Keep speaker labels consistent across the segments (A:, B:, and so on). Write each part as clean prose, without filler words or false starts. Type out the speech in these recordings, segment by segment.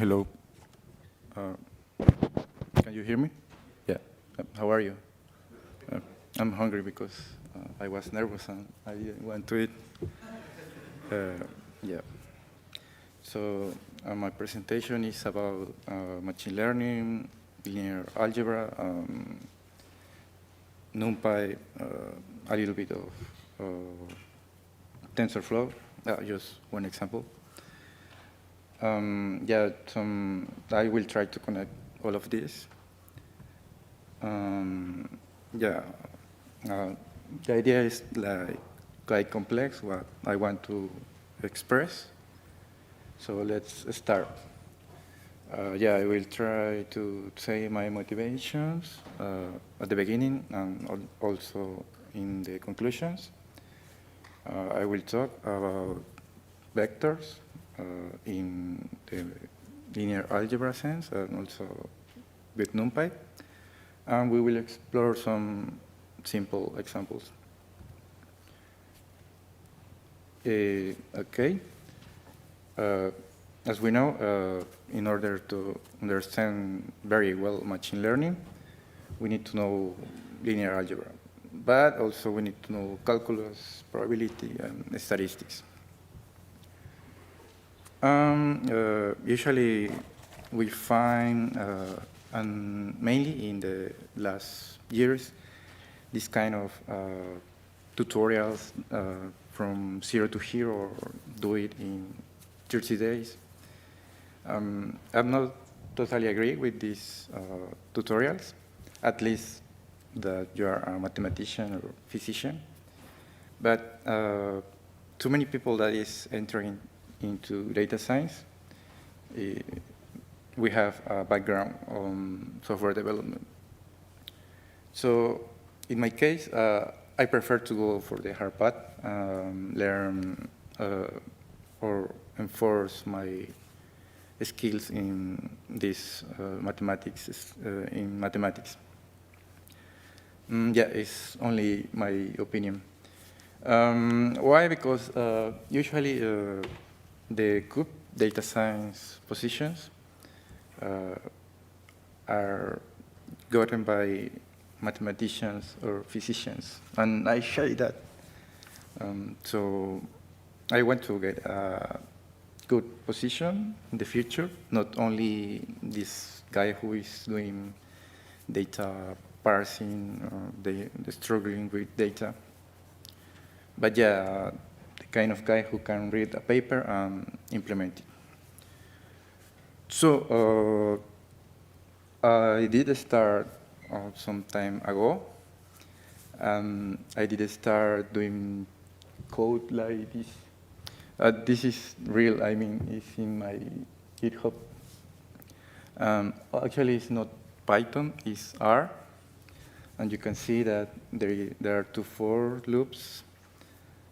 A: Hello. Uh, can you hear me? Yeah. How are you? Uh, I'm hungry because I was nervous and I didn't want to eat. Yeah. So my presentation is about machine learning, linear algebra, NumPy, a little bit of TensorFlow, just one example. Yeah, I will try to connect all of this. Yeah, the idea is quite complex, what I want to express. So let's start. Yeah, I will try to say my motivations at the beginning and also in the conclusions. I will talk about vectors in the linear algebra sense and also with NumPy. And we will explore some simple examples. Okay. As we know, in order to understand very well machine learning, we need to know linear algebra. But also we need to know calculus, probability, and statistics. Usually we find, and mainly in the last years, this kind of tutorials from 0 to hero or do it in 30 days. I'm not totally agree with these tutorials, at least that you are a mathematician or physician. But too many people that is entering into data science, we have a background on software development. So in my case, I prefer to go for the hard path, learn or enforce my skills in this mathematics, in mathematics. Yeah, it's only my opinion. Why? Because usually the good data science positions are gotten by mathematicians or physicians, and I share that. So I want to get a good position in the future, not only this guy who is doing data parsing, the struggling with data, but yeah, the kind of guy who can read a paper and implement it. So I did start some time ago. I did start doing code like this. This is real, I mean, it's in my GitHub. Actually, it's not Python, it's R. And you can see that there are 2 for loops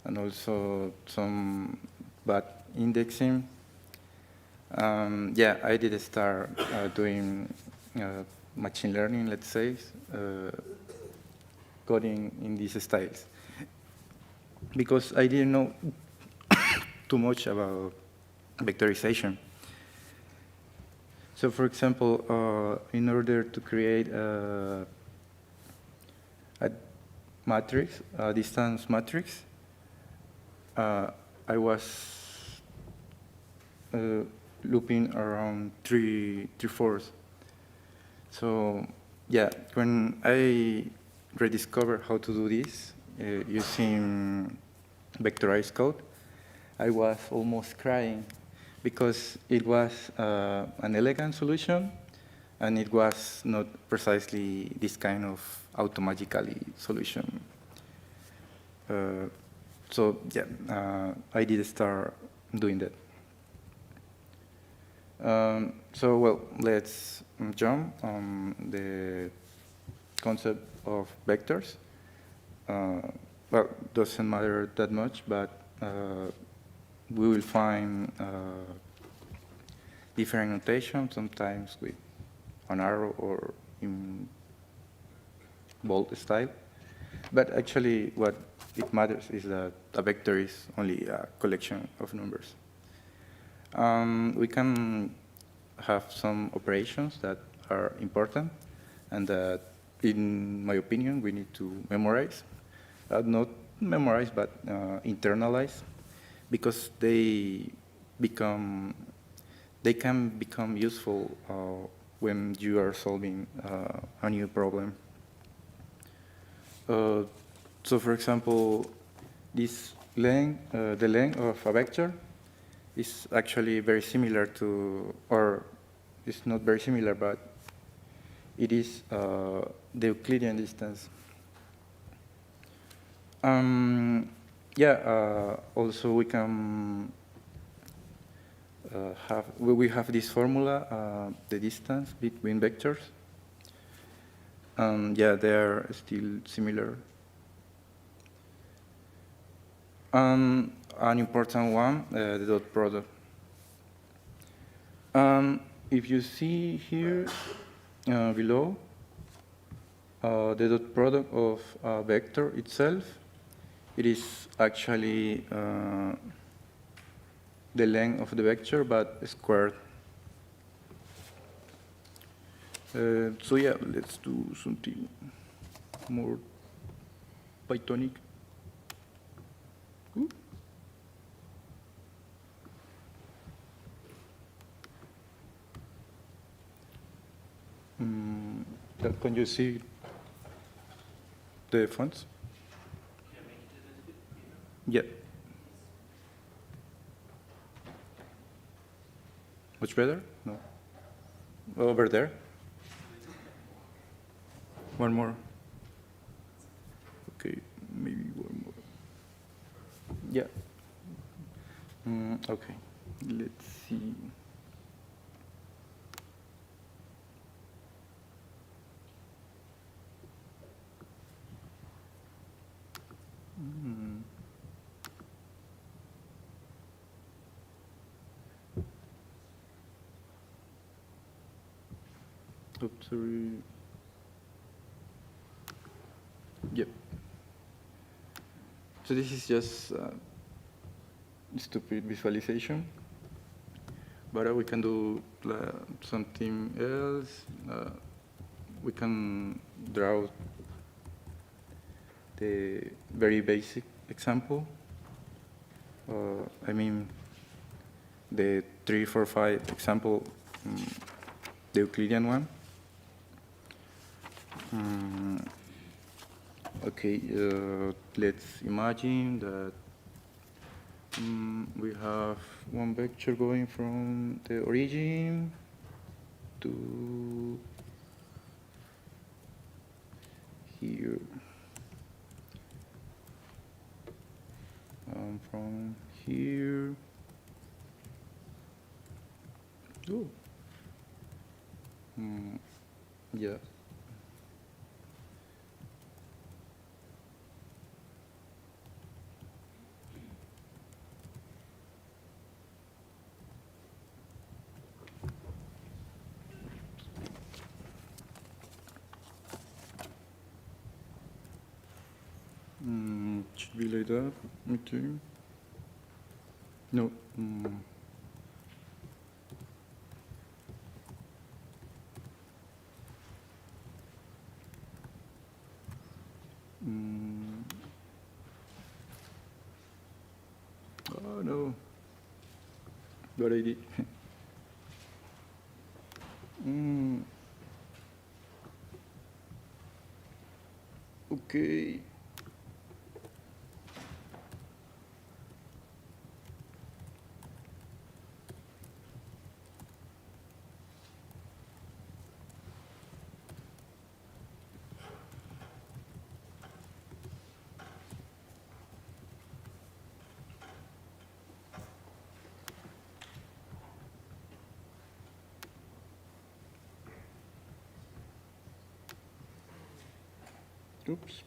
A: and also some bad indexing. Yeah, I did start doing machine learning, let's say, coding in these styles. Because I didn't know too much about vectorization. So for example, in order to create a matrix, a distance matrix, I was looping around 3/4. So yeah, when I rediscovered how to do this using vectorized code, I was almost crying because it was an elegant solution and it was not precisely this kind of automatically solution. So yeah, I did start doing that. So well, let's jump on the concept of vectors. Well, doesn't matter that much, but we will find different notation, sometimes with an arrow or in bold style. But actually, what it matters is that a vector is only a collection of numbers. We can have some operations that are important and that, in my opinion, we need to memorize. Not memorize, but internalize, because they can become useful when you are solving a new problem. So, for example, this length, the length of a vector is actually very similar to, or it's not very similar, but it is the Euclidean distance. Also we can we have this formula, the distance between vectors. Yeah, they are still similar. An important one, the dot product. If you see here below, the dot product of a vector itself, it is actually the length of the vector, but squared. So yeah, let's do something more Pythonic. Can you see the fonts? Yeah. Much better? No. Over there? One more. Okay, maybe one more. Yeah. Okay, let's see. Oops, sorry. Yep. So this is just stupid visualization, but we can do something else. We can draw the very basic example. I mean, the 3, 4, 5 example, the Euclidean one. Okay, let's imagine that we have one vector going from the origin to here. From here. Oh. Yeah. Should be like that. Okay. No. Oh no. Bad idea. Okay. Oops.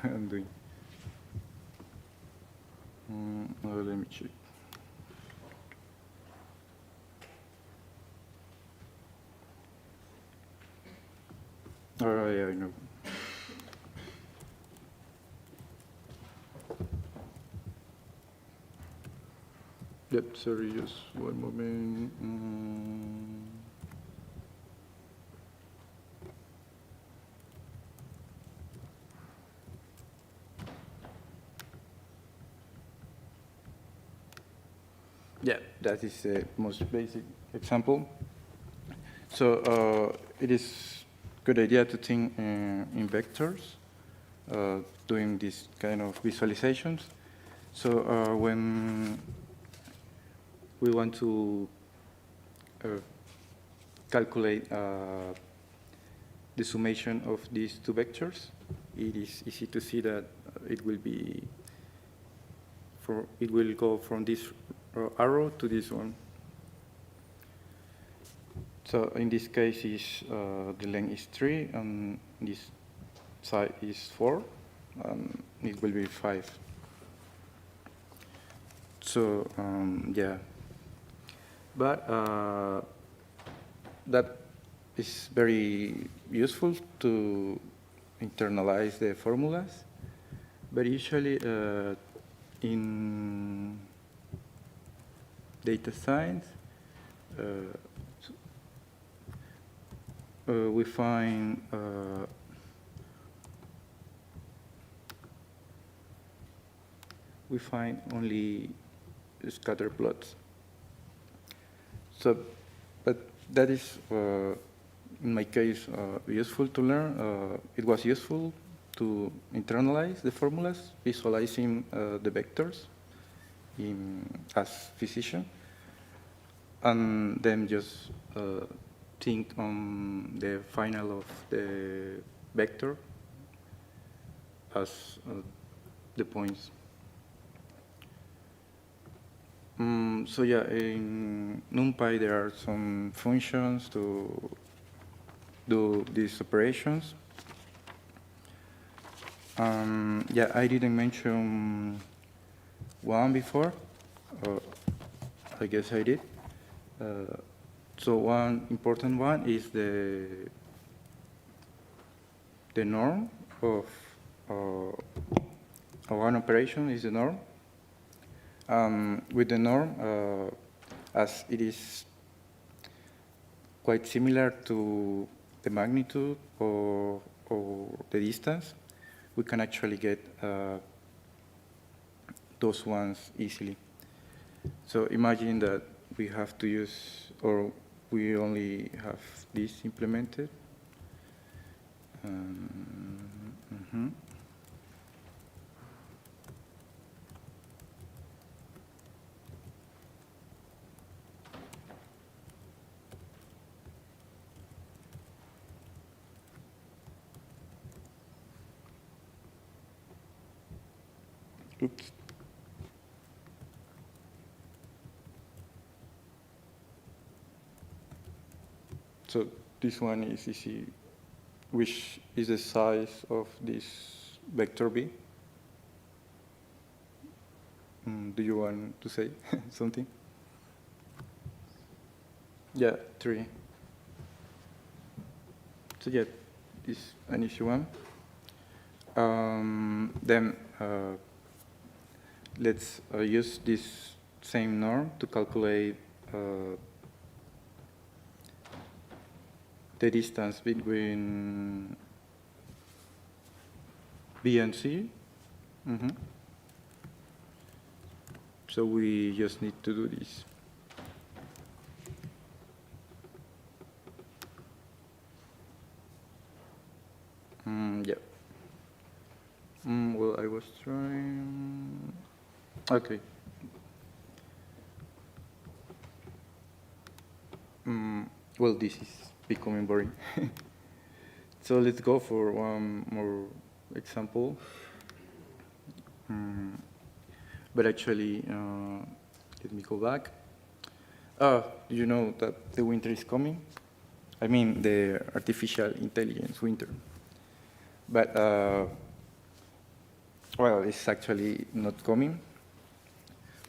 A: I'm doing. Well, let me check. Oh, yeah, I know. Yep, sorry, just one moment. Yeah, that is the most basic example. So it is good idea to think in vectors, doing this kind of visualizations. So when we want to calculate the summation of these two vectors, it is easy to see that it will go from this arrow to this one. So in this case, the length is 3, and this side is 4, and it will be 5. So yeah, but that is very useful to internalize the formulas, but usually in data science, we find only scatter plots. So, but that is, in my case, useful to learn. It was useful to internalize the formulas, visualizing the vectors as physician, and then just think on the final of the vector as the points. So yeah, in NumPy there are some functions to do these operations. Yeah, I didn't mention one before. I guess I did. So one important one is the norm of one operation is the norm. With the norm, as it is quite similar to the magnitude or the distance, we can actually get those ones easily. So imagine that we have to use, or we only have this implemented. Oops. So this one is easy, which is the size of this vector B. Do you want to say something? Yeah, 3. So yeah, this is an easy one. Then let's use this same norm to calculate the distance between B and C. So we just need to do this. Yeah. Well, I was trying. Okay. Well, this is becoming boring. So let's go for one more example. But actually, let me go back. You know that the winter is coming? I mean, the artificial intelligence winter. But well, it's actually not coming.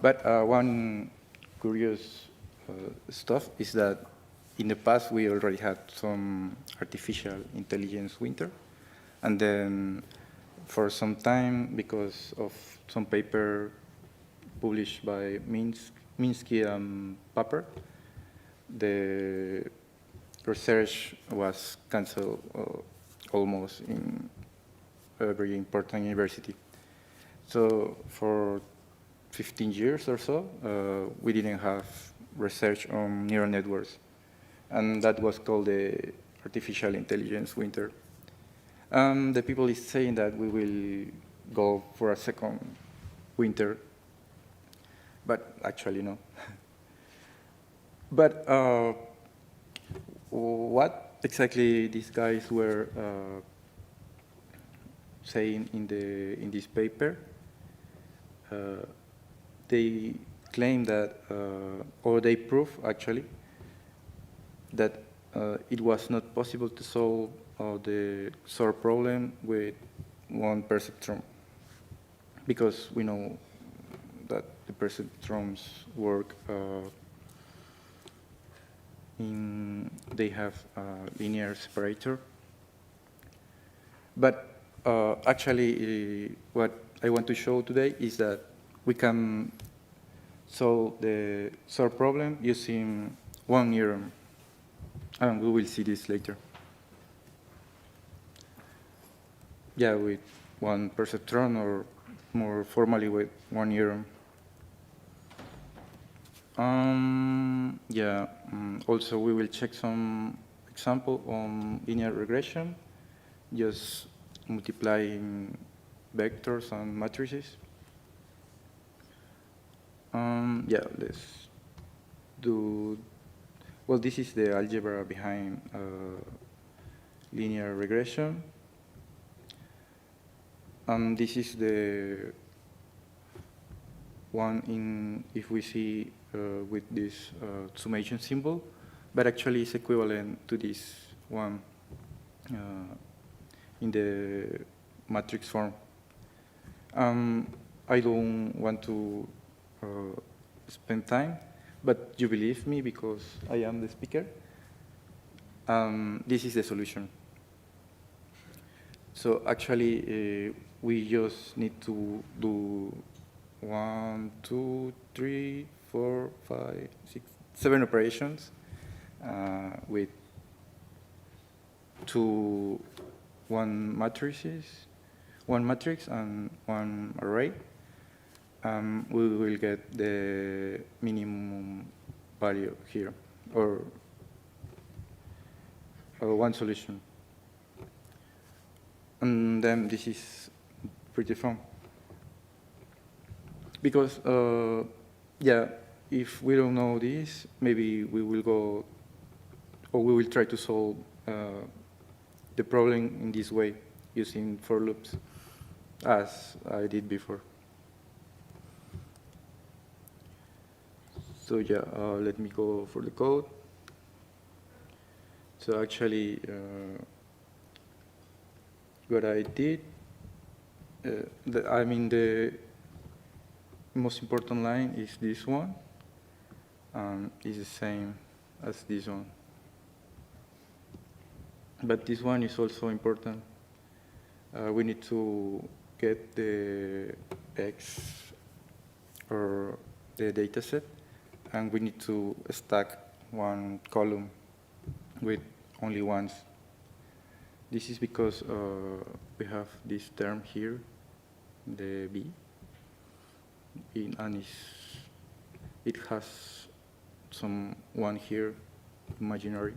A: But one curious stuff is that in the past we already had some artificial intelligence winter, and then for some time, because of some paper published by Minsky and Papert, the research was canceled almost in every important university. So for 15 years or so, we didn't have research on neural networks. And that was called the artificial intelligence winter. The people is saying that we will go for a second winter, but actually no. But what exactly these guys were saying in this paper, they claim that, or they prove actually, that it was not possible to solve the sort problem with one perceptron, because we know that the perceptrons work they have a linear separator. But actually, what I want to show today is that we can solve the sort problem using one neuron. And we will see this later. Yeah, with one perceptron, or more formally with one neuron. Also we will check some example on linear regression, just multiplying vectors and matrices. Let's do, well, this is the algebra behind linear regression. And this is the one if we see with this summation symbol, but actually it's equivalent to this one in the matrix form. I don't want to spend time, but you believe me because I am the speaker. This is the solution. So actually, we just need to do 1, 2, 3, 4, 5, 6, 7 operations with one matrix and one array. We will get the minimum value here, or one solution. And then this is pretty fun. Because, if we don't know this, maybe we will go, or we will try to solve the problem in this way, using for loops, as I did before. So let me go for the code. So actually, what I did, the most important line is this one, and it's the same as this one. But this one is also important. We need to get the X, or the data set, and we need to stack one column with only ones. This is because we have this term here, the B, and it has some one here, imaginary.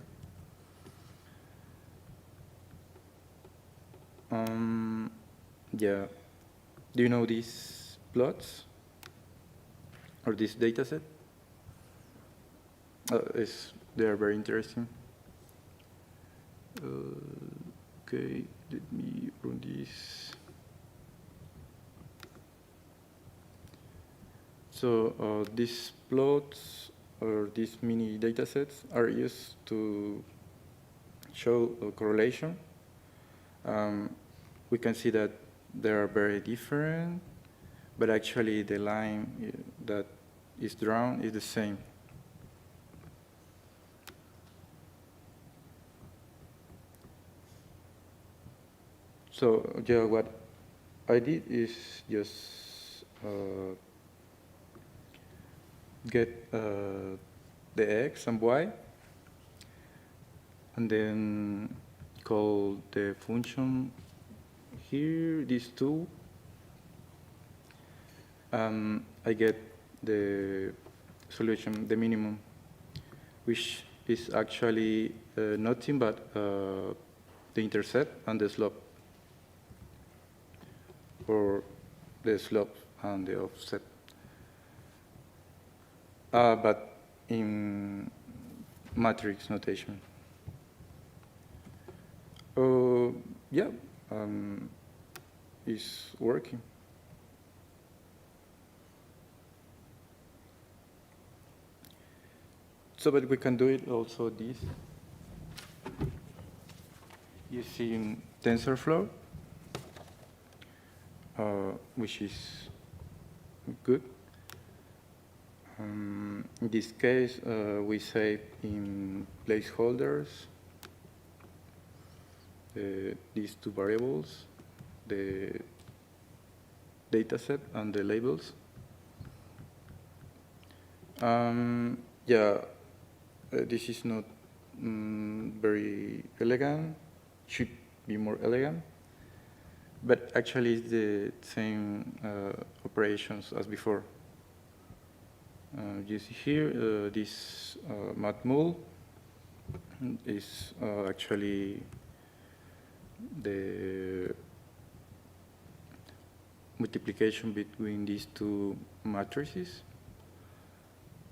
A: Do you know these plots or this data set? They are very interesting. Okay, let me run this. So these plots, or these mini data sets, are used to show a correlation. We can see that they are very different, but actually the line that is drawn is the same. So yeah, what I did is just get the x and y, and then call the function here, these two. I get the solution, the minimum, which is actually nothing but the intercept and the slope, or the slope and the offset. But in matrix notation. Yeah, it's working. So, but we can do it also this using TensorFlow, which is good. In this case, we save in placeholders these two variables, the dataset and the labels. Yeah, this is not very elegant, should be more elegant, but actually it's the same operations as before. You see here, this matmul is actually the multiplication between these two matrices,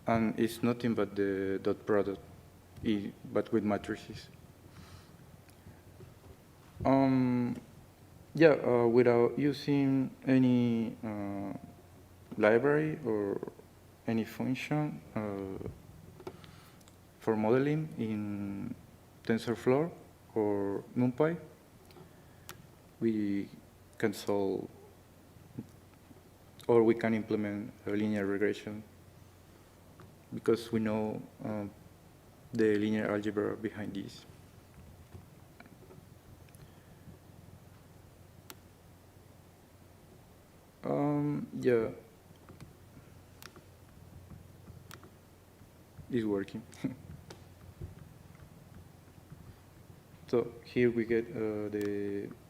A: and it's nothing but the dot product, but with matrices. Yeah, without using any library or any function for modeling in TensorFlow or NumPy, we can solve, or we can implement a linear regression, because we know the linear algebra behind this. Yeah, it's working. So here we get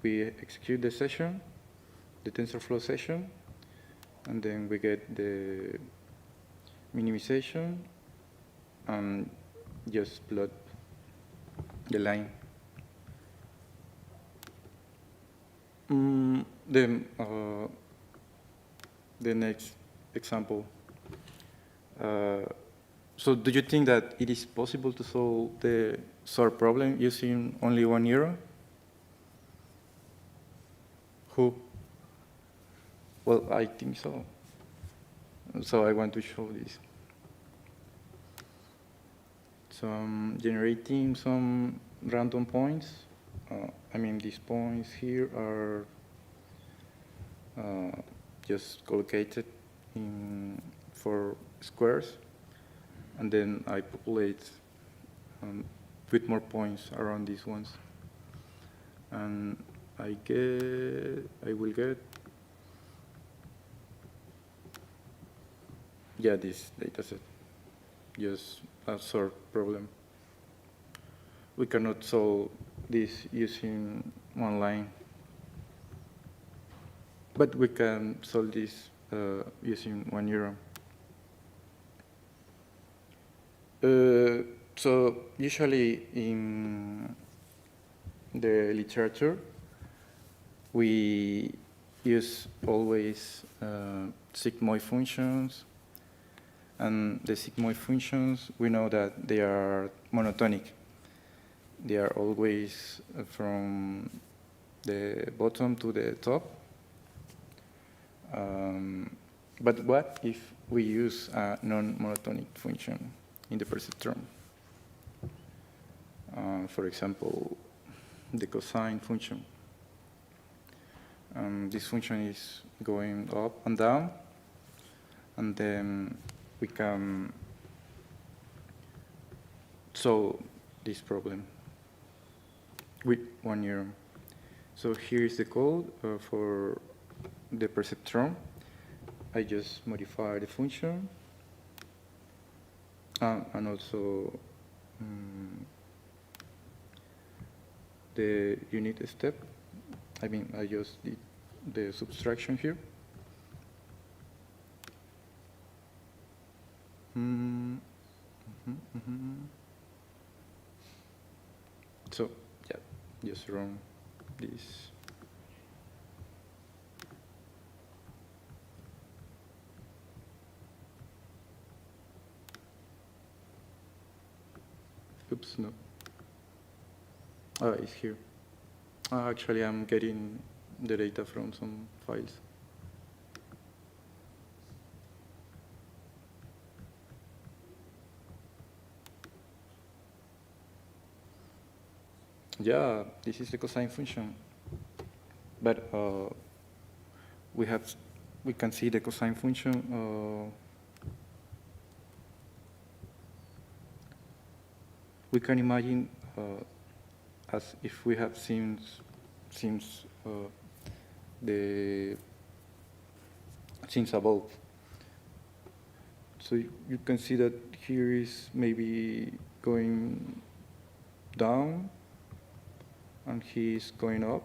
A: we execute the session, the TensorFlow session, and then we get the minimization and just plot the line. Then the next example. So do you think that it is possible to solve the sort problem using only 1 euro? Who? Well, I think so. So I want to show this. So I'm generating some random points. I mean, these points here are just collocated in 4 squares, and then I populate with more points around these ones, and I will get, yeah, this dataset, just a sort problem. We cannot solve this using one line, but we can solve this using 1 euro. So usually in the literature, we use always sigmoid functions, and the sigmoid functions, we know that they are monotonic. They are always from the bottom to the top. But what if we use a non-monotonic function in the perceptron? For example, the cosine function. This function is going up and down, and then we can solve this problem with one neuron. So here is the code for the perceptron. I just modify the function and also the unit step. I mean, I just did the subtraction here. So, yeah, just run this. Oops, no. It's here. Actually, I'm getting the data from some files. Yeah, this is the cosine function. But we can see the cosine function. We can imagine as if we have since above. So you can see that here is maybe going down, and he's going up.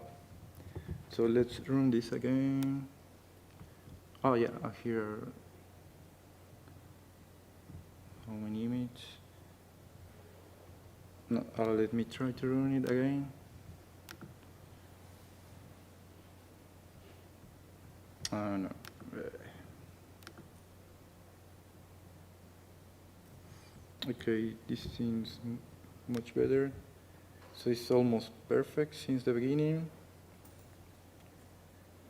A: So let's run this again. Oh yeah, here. How many images? No, let me try to run it again. No. Okay, this seems much better. So it's almost perfect since the beginning.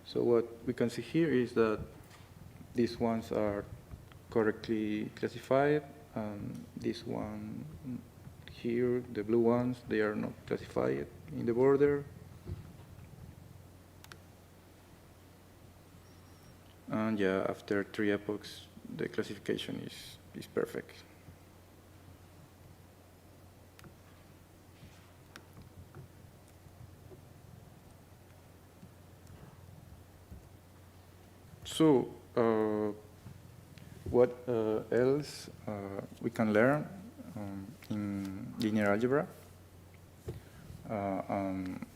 A: So what we can see here is that these ones are correctly classified, and this one here, the blue ones, they are not classified in the border. And yeah, after 3 epochs, the classification is perfect. So, what else we can learn in linear algebra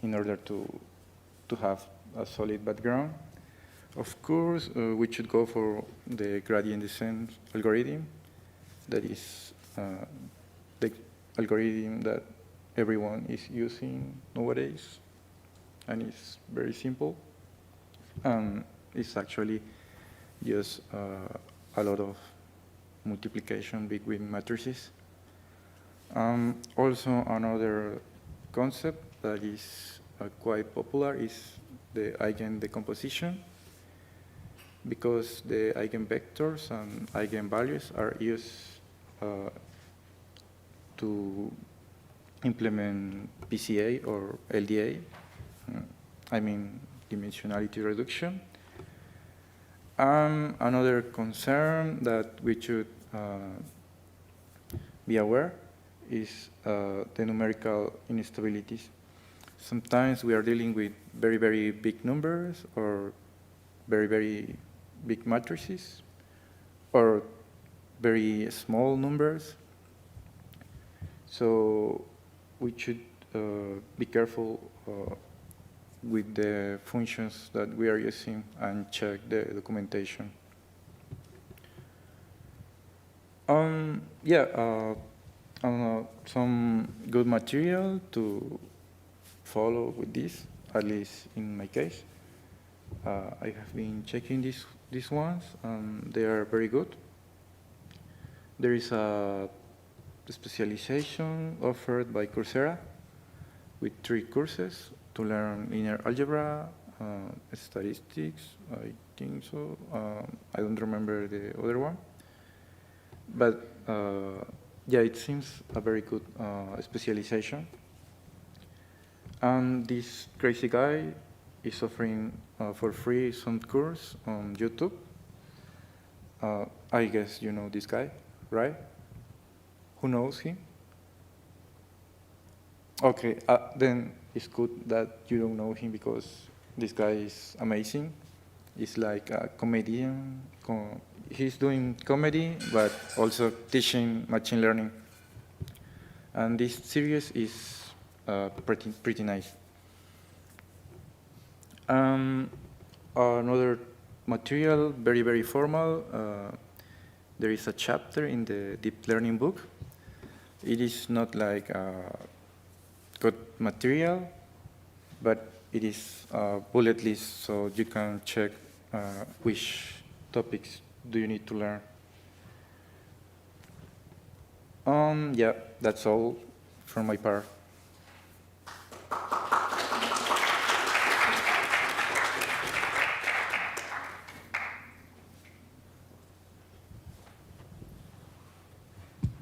A: in order to have a solid background? Of course, we should go for the gradient descent algorithm. That is the algorithm that everyone is using nowadays, and it's very simple. It's actually just a lot of multiplication between matrices. Also, another concept that is quite popular is the eigendecomposition, because the eigenvectors and eigenvalues are used to implement PCA or LDA, I mean dimensionality reduction. Another concern that we should be aware is the numerical instabilities. Sometimes we are dealing with very, very big numbers, or very, very big matrices, or very small numbers. So we should be careful with the functions that we are using and check the documentation. Some good material to follow with this, at least in my case. I have been checking these ones, and they are very good. There is a specialization offered by Coursera with 3 courses to learn linear algebra, statistics, I think so. I don't remember the other one. But yeah, it seems a very good specialization. And this crazy guy is offering for free some course on YouTube. I guess you know this guy, right? Who knows him? Okay, then it's good that you don't know him because this guy is amazing. He's like a comedian. He's doing comedy, but also teaching machine learning. And this series is pretty nice. Another material, very formal. There is a chapter in the deep learning book. It is not like good material, but it is a bullet list, so you can check which topics do you need to learn. Yeah, that's all from my part.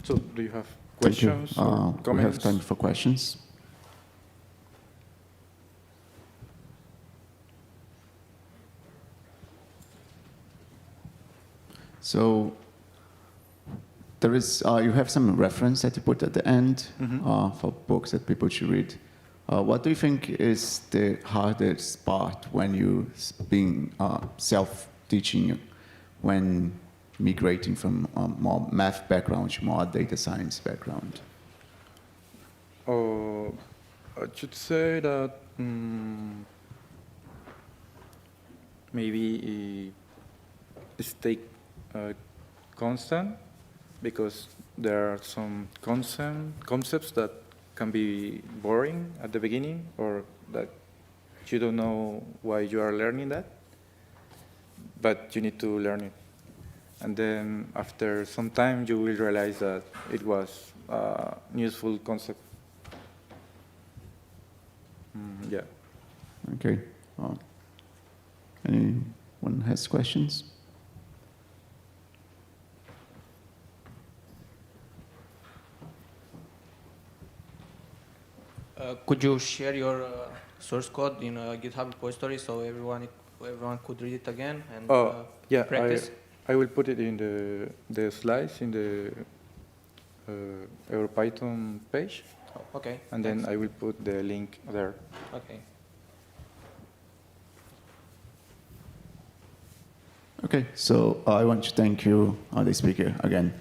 A: So, do you have questions or comments?
B: We have time for questions. So, there is, you have some reference that you put at the end for books that people should read. What do you think is the hardest part when you being self-teaching, when migrating from more math background to more data science background?
A: I should say that maybe stay constant, because there are some concepts that can be boring at the beginning, or that you don't know why you are learning that, but you need to learn it. And then after some time, you will realize that it was a useful concept. Yeah.
B: Okay. Anyone has questions?
C: Could you share your source code in a GitHub repository so everyone could read it again and
A: yeah,
C: practice?
A: I will put it in the slides in the our Python page.
C: Oh, okay.
A: And
C: thanks.
A: then I will put the link there.
C: Okay.
B: Okay, so I want to thank you, the speaker, again.